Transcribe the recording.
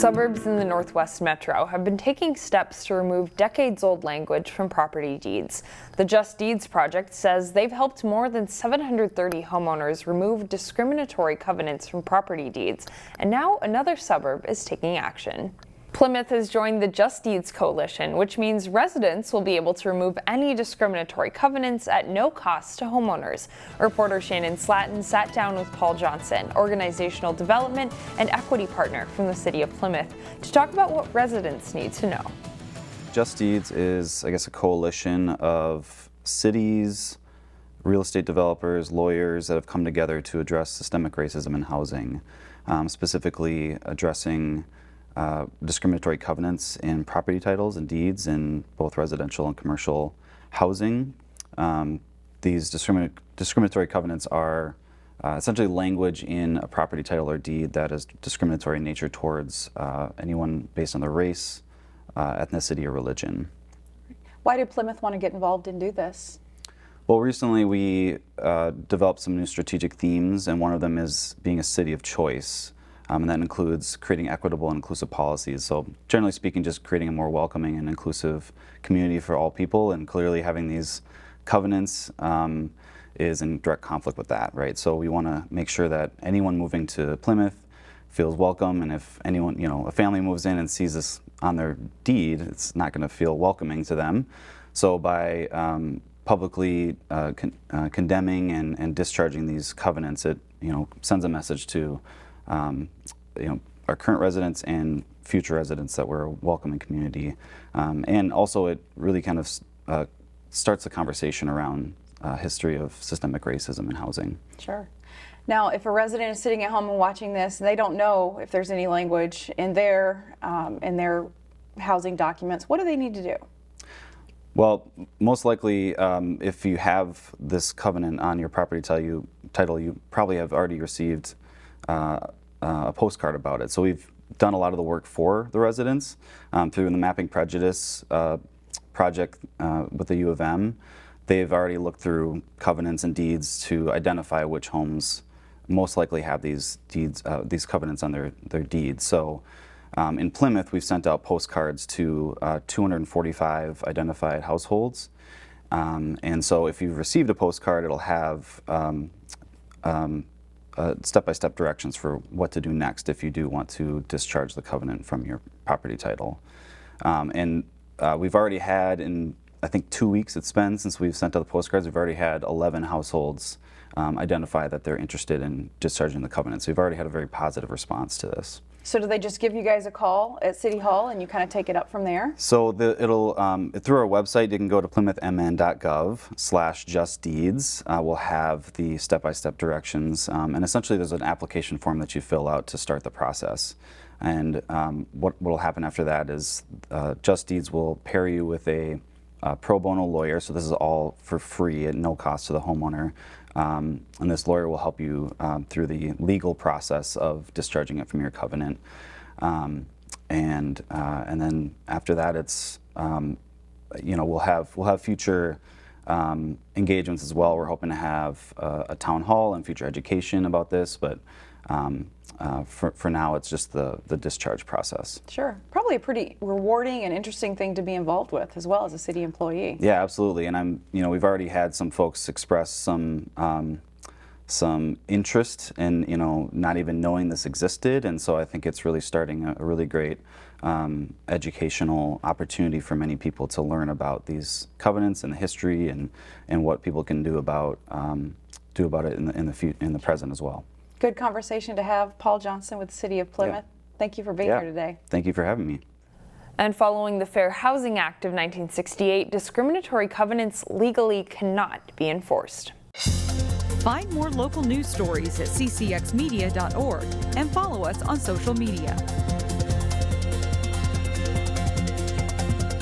Suburbs in the Northwest Metro have been taking steps to remove decades-old language from property deeds. The Just Deeds project says they've helped more than 730 homeowners remove discriminatory covenants from property deeds, and now another suburb is taking action. Plymouth has joined the Just Deeds Coalition, which means residents will be able to remove any discriminatory covenants at no cost to homeowners. Reporter Shannon Slatton sat down with Paul Johnson, organizational development and equity partner from the city of Plymouth, to talk about what residents need to know. Just Deeds is, a coalition of cities, real estate developers, lawyers that have come together to address systemic racism in housing, specifically addressing discriminatory covenants in property titles and deeds in both residential and commercial housing. These discriminatory covenants are essentially language in a property title or deed that is discriminatory in nature towards anyone based on their race, ethnicity, or religion. Why did Plymouth want to get involved and do this? Well, recently we developed some new strategic themes, and one of them is being a city of choice. And that includes creating equitable and inclusive policies. So generally speaking, just creating a more welcoming and inclusive community for all people, and clearly having these covenants is in direct conflict with that, right? So we want to make sure that anyone moving to Plymouth feels welcome, and if anyone, a family moves in and sees this on their deed, it's not going to feel welcoming to them. So by publicly condemning and discharging these covenants, it sends a message to our current residents and future residents that we're a welcoming community. And also it really kind of starts a conversation around history of systemic racism in housing. Sure. Now, if a resident is sitting at home and watching this, and they don't know if there's any language in their housing documents, what do they need to do? Well, most likely, if you have this covenant on your property title, you probably have already received a postcard about it. So we've done a lot of the work for the residents through the Mapping Prejudice project with the U of M. They've already looked through covenants and deeds to identify which homes most likely have these covenants on their deeds. So in Plymouth, we've sent out postcards to 245 identified households. And so if you've received a postcard, it'll have step-by-step directions for what to do next if you do want to discharge the covenant from your property title. And we've already had, in I think 2 weeks it's been since we've sent out the postcards, we've already had 11 households identify that they're interested in discharging the covenant. So we've already had a very positive response to this. So do they just give you guys a call at City Hall and you kind of take it up from there? So it'll through our website, you can go to plymouthmn.gov/justdeeds. We'll have the step-by-step directions, and essentially there's an application form that you fill out to start the process. And what will happen after that is Just Deeds will pair you with a pro bono lawyer. So this is all for free at no cost to the homeowner. And this lawyer will help you through the legal process of discharging it from your covenant. And then after that, it's we'll have future engagements as well. We're hoping to have a town hall and future education about this, but for now, it's just the discharge process. Sure. Probably a pretty rewarding and interesting thing to be involved with as well as a city employee. Yeah, absolutely. And we've already had some folks express some interest in, not even knowing this existed. And so I think it's really starting a really great educational opportunity for many people to learn about these covenants and the history and what people can do about it in the present as well. Good conversation to have. Paul Johnson with the City of Plymouth. Yeah. Thank you for being here today. Thank you for having me. And following the Fair Housing Act of 1968, discriminatory covenants legally cannot be enforced. Find more local news stories at ccxmedia.org and follow us on social media.